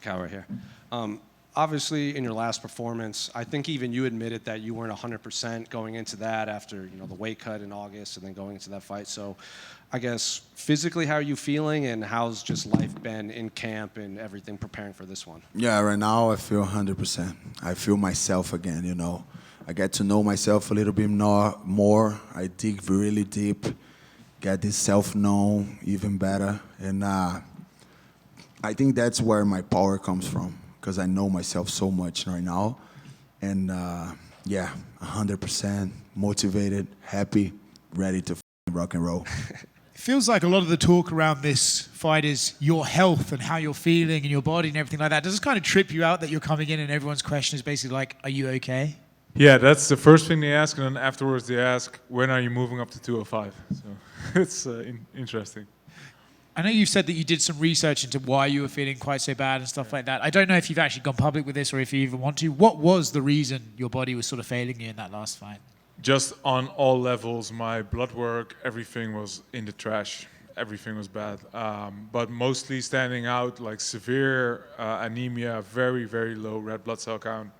Caio right here. Obviously, in your last performance, I think even you admitted that you weren't 100% going into that after the weight cut in August and then going into that fight. So, I guess physically, how are you feeling, and how's just life been in camp and everything preparing for this one? Yeah, right now I feel 100%. I feel myself again. I get to know myself a little bit more. I dig really deep, get this self-known even better, and I think that's where my power comes from. Because I know myself so much right now. And 100% motivated, happy, ready to rock and roll. It feels like a lot of the talk around this fight is your health and how you're feeling and your body and everything like that. Does this kind of trip you out that you're coming in and everyone's question is basically like, are you okay? Yeah, that's the first thing they ask, and then afterwards they ask, when are you moving up to 205? So it's interesting. I know you've said that you did some research into why you were feeling quite so bad and stuff like that. I don't know if you've actually gone public with this or if you even want to. What was the reason your body was sort of failing you in that last fight? Just on all levels, my blood work, everything was in the trash. Everything was bad. But mostly standing out, like severe anemia, very, very low red blood cell count.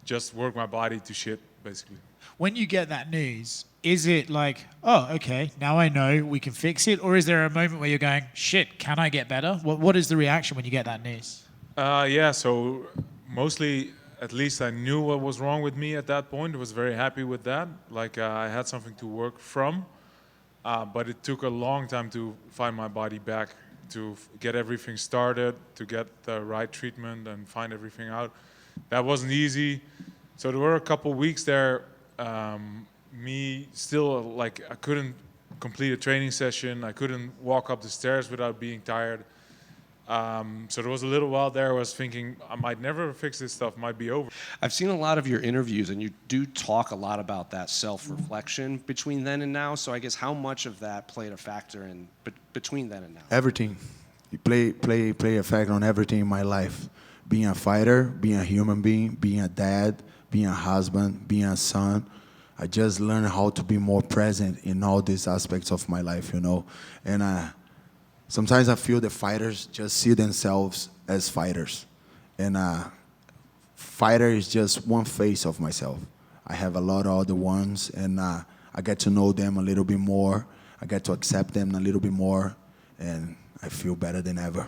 Just worked my body to shit, basically. When you get that news, is it like, oh, okay, now I know we can fix it? Or is there a moment where you're going, shit, can I get better? What is the reaction when you get that news? So mostly, at least I knew what was wrong with me at that point. I was very happy with that. Like I had something to work from. But it took a long time to find my body back, to get everything started, to get the right treatment and find everything out. That wasn't easy. So there were a couple weeks there, me still, like, I couldn't complete a training session. I couldn't walk up the stairs without being tired. So there was a little while there I was thinking, I might never fix this stuff, might be over. I've seen a lot of your interviews, and you do talk a lot about that self-reflection between then and now. So I guess how much of that played a factor in between then and now? Everything. You play a factor on everything in my life. Being a fighter, being a human being, being a dad, being a husband, being a son. I just learned how to be more present in all these aspects of my life, And sometimes I feel the fighters just see themselves as fighters. And fighter is just one face of myself. I have a lot of other ones, and I get to know them a little bit more. I get to accept them a little bit more, and I feel better than ever.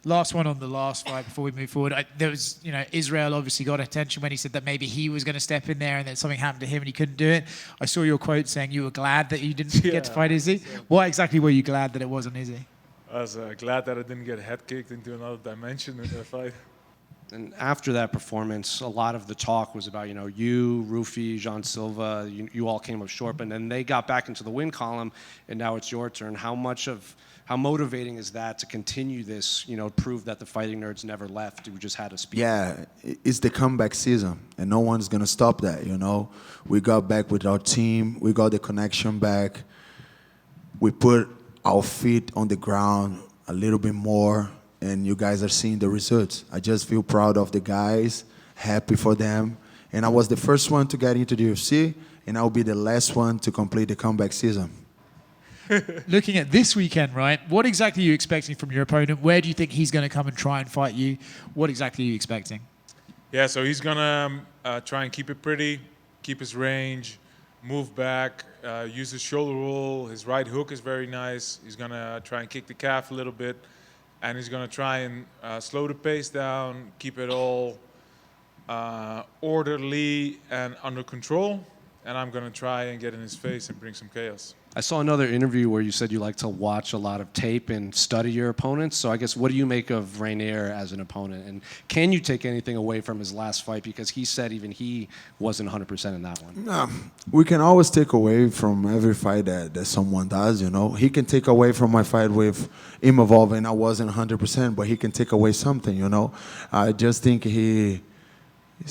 Last one on the last fight before we move forward. There was, Israel obviously got attention when he said that maybe he was going to step in there and then something happened to him and he couldn't do it. I saw your quote saying you were glad that you didn't get to fight Izzy. Why exactly were you glad that it wasn't Izzy? I was glad that I didn't get head kicked into another dimension in that fight. And after that performance, a lot of the talk was about, you, Rufi, Jean Silva, you all came up short, but then they got back into the win column, and now it's your turn. How motivating is that to continue this, prove that the fighting nerds never left, we just had to speak? Yeah, it's the comeback season, and no one's going to stop that, We got back with our team. We got the connection back. We put our feet on the ground a little bit more, and you guys are seeing the results. I just feel proud of the guys, happy for them. And I was the first one to get into the UFC, and I'll be the last one to complete the comeback season. Looking at this weekend, right, what exactly are you expecting from your opponent? Where do you think he's going to come and try and fight you? What exactly are you expecting? Yeah, so he's going to try and keep it pretty, keep his range, move back, use his shoulder roll. His right hook is very nice. He's going to try and kick the calf a little bit. And he's going to try and slow the pace down, keep it all orderly and under control. And I'm going to try and get in his face and bring some chaos. I saw another interview where you said you like to watch a lot of tape and study your opponents. So I guess, what do you make of Reinier as an opponent? And can you take anything away from his last fight? Because he said even he wasn't 100% in that one. No, we can always take away from every fight that someone does, He can take away from my fight with Imavov, and I wasn't 100%, but he can take away something, I just think he's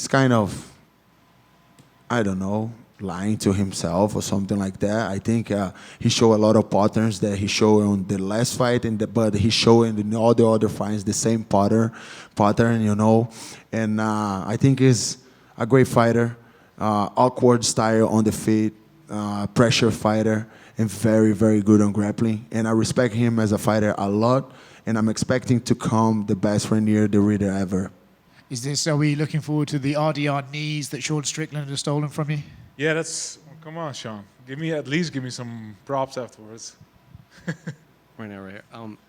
kind of, I don't know, lying to himself or something like that. I think he showed a lot of patterns that he showed on the last fight, but he showed in all the other fights the same pattern, And I think he's a great fighter, awkward style on the feet, pressure fighter, and very, very good on grappling. And I respect him as a fighter a lot, and I'm expecting to come the best Reinier the Reader ever. Are we looking forward to the RDR knees that Sean Strickland has stolen from you? Yeah, come on, Sean. At least give me some props afterwards. Right.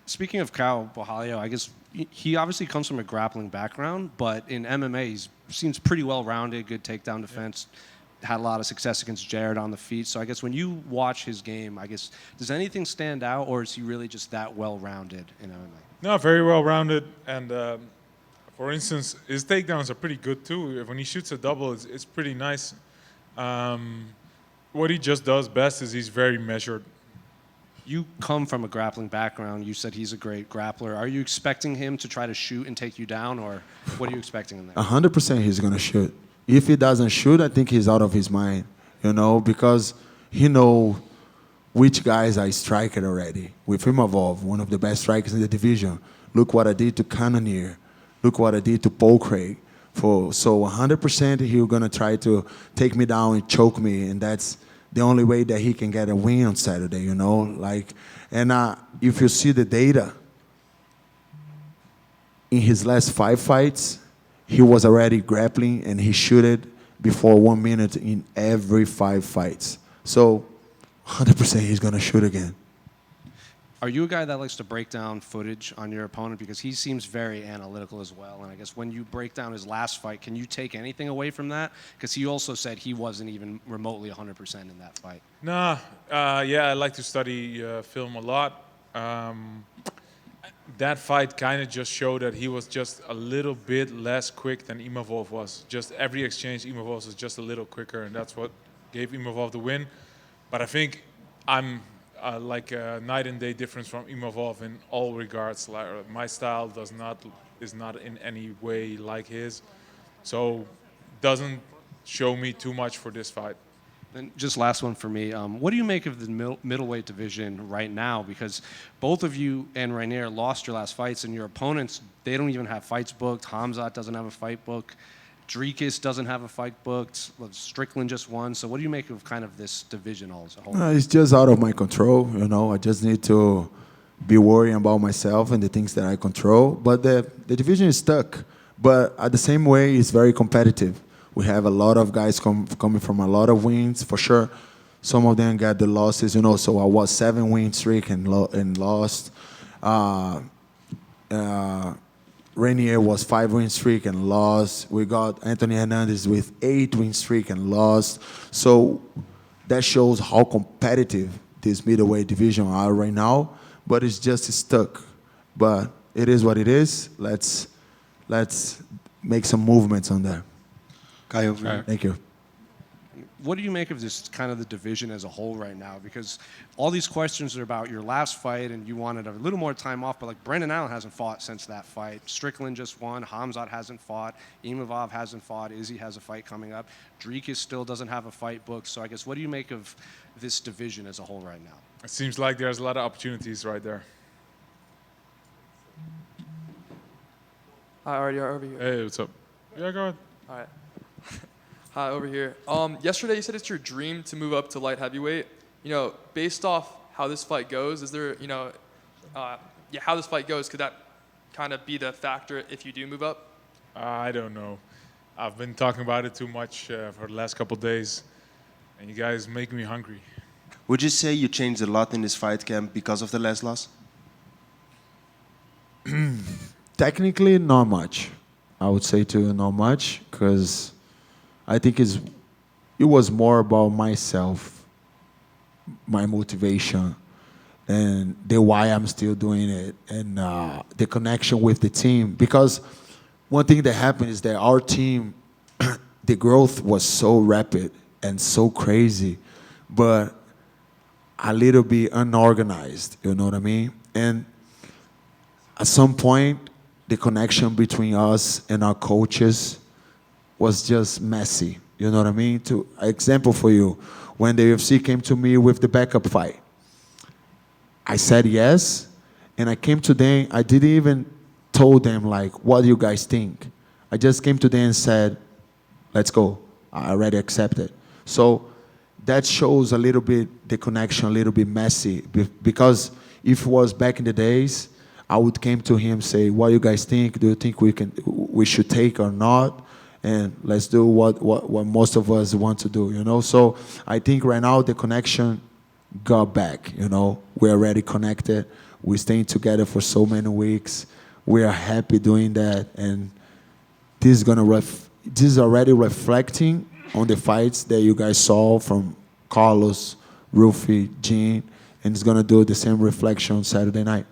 Speaking of Caio Borralho, I guess he obviously comes from a grappling background, but in MMA, he seems pretty well-rounded, good takedown defense, had a lot of success against Jared on the feet. So I guess when you watch his game, I guess, does anything stand out, or is he really just that well-rounded in MMA? No, very well-rounded. And for instance, his takedowns are pretty good, too. When he shoots a double, it's pretty nice. What he just does best is he's very measured. You come from a grappling background. You said he's a great grappler. Are you expecting him to try to shoot and take you down, or what are you expecting in there? 100% he's going to shoot. If he doesn't shoot, I think he's out of his mind, because he knows which guys are striking already. With Imavov, one of the best strikers in the division. Look what I did to Cannonier. Look what I did to Paul Craig. So 100% he's going to try to take me down and choke me, and that's the only way that he can get a win on Saturday, And if you see the data, in his last 5 fights, he was already grappling and he shooted before 1 minute in every 5 fights. So 100% he's going to shoot again. Are you a guy that likes to break down footage on your opponent? Because he seems very analytical as well. And I guess when you break down his last fight, can you take anything away from that? Because he also said he wasn't even remotely 100% in that fight. Nah, I like to study film a lot. That fight kind of just showed that he was just a little bit less quick than Imavov was. Just every exchange, Imavov was just a little quicker, and that's what gave Imavov the win. But I think I'm like a night and day difference from Imavov in all regards. Like, my style is not in any way like his, so doesn't show me too much for this fight. And just last one for me. What do you make of the middleweight division right now? Because both of you and Reinier lost your last fights, and your opponents, they don't even have fights booked. Hamzat doesn't have a fight booked. Dricus doesn't have a fight booked. Strickland just won. So what do you make of kind of this division all as a whole? It's just out of my control. I just need to be worrying about myself and the things that I control. But the division is stuck. But at the same way, it's very competitive. We have a lot of guys coming from a lot of wins, for sure. Some of them got the losses, So I was 7-win streak and lost. Reinier was 5-win streak and lost. We got Anthony Hernandez with 8-win streak and lost. So that shows how competitive this middleweight division are right now. But it's just stuck. But it is what it is. Let's make some movements on there. Caio, Thank you. What do you make of this kind of the division as a whole right now? Because all these questions are about your last fight and you wanted a little more time off, but like Brendan Allen hasn't fought since that fight. Strickland just won. Hamzat hasn't fought. Imavov hasn't fought. Izzy has a fight coming up. Dricus still doesn't have a fight booked. So I guess what do you make of this division as a whole right now? It seems like there's a lot of opportunities right there. Hi, Artie, over here. Hey, what's up? Yeah, go ahead. All right. Hi, over here. Yesterday you said it's your dream to move up to light heavyweight. Based off how this fight goes, is there, how this fight goes, could that kind of be the factor if you do move up? I don't know. I've been talking about it too much for the last couple of days, and you guys make me hungry. would you say you changed a lot in this fight camp because of the last loss? Technically, not much. I would say to you, not much, because I think it was more about myself, my motivation, and the why I'm still doing it, and the connection with the team. Because one thing that happened is that our team, the growth was so rapid and so crazy, but a little bit unorganized, you know what I mean? And at some point, the connection between us and our coaches was just messy, you know what I mean? Example for you, when the UFC came to me with the backup fight, I said yes, and I came to them, I didn't even told them, like, what do you guys think? I just came to them and said, let's go. I already accepted. So that shows a little bit the connection, a little bit messy. Because if it was back in the days, I would came to him say, "What you guys think? Do you think we should take or not? And let's do what most of us want to do, you know." So I think right now the connection got back. You know, we're already connected. We're staying together for so many weeks. We are happy doing that, and this is already reflecting on the fights that you guys saw from Carlos, Rufy, Gene, and it's gonna do the same reflection on Saturday night.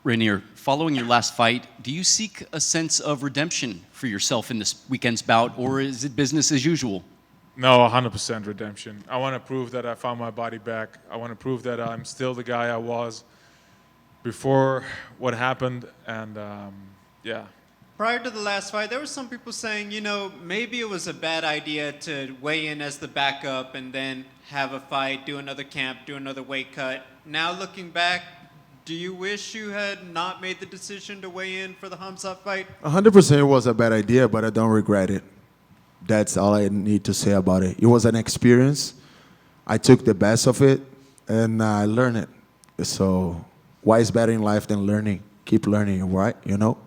Reinier, following your last fight, do you seek a sense of redemption for yourself in this weekend's bout, or is it business as usual? No, 100% redemption. I want to prove that I found my body back. I want to prove that I'm still the guy I was before what happened, and yeah. Prior to the last fight, there were some people saying, you know, maybe it was a bad idea to weigh in as the backup and then have a fight, do another camp, do another weight cut. Now looking back, do you wish you had not made the decision to weigh in for the Hamzat fight? 100% it was a bad idea, but I don't regret it. That's all I need to say about it. It was an experience. I took the best of it, and I learned it. So why is better in life than learning? Keep learning, right? You know?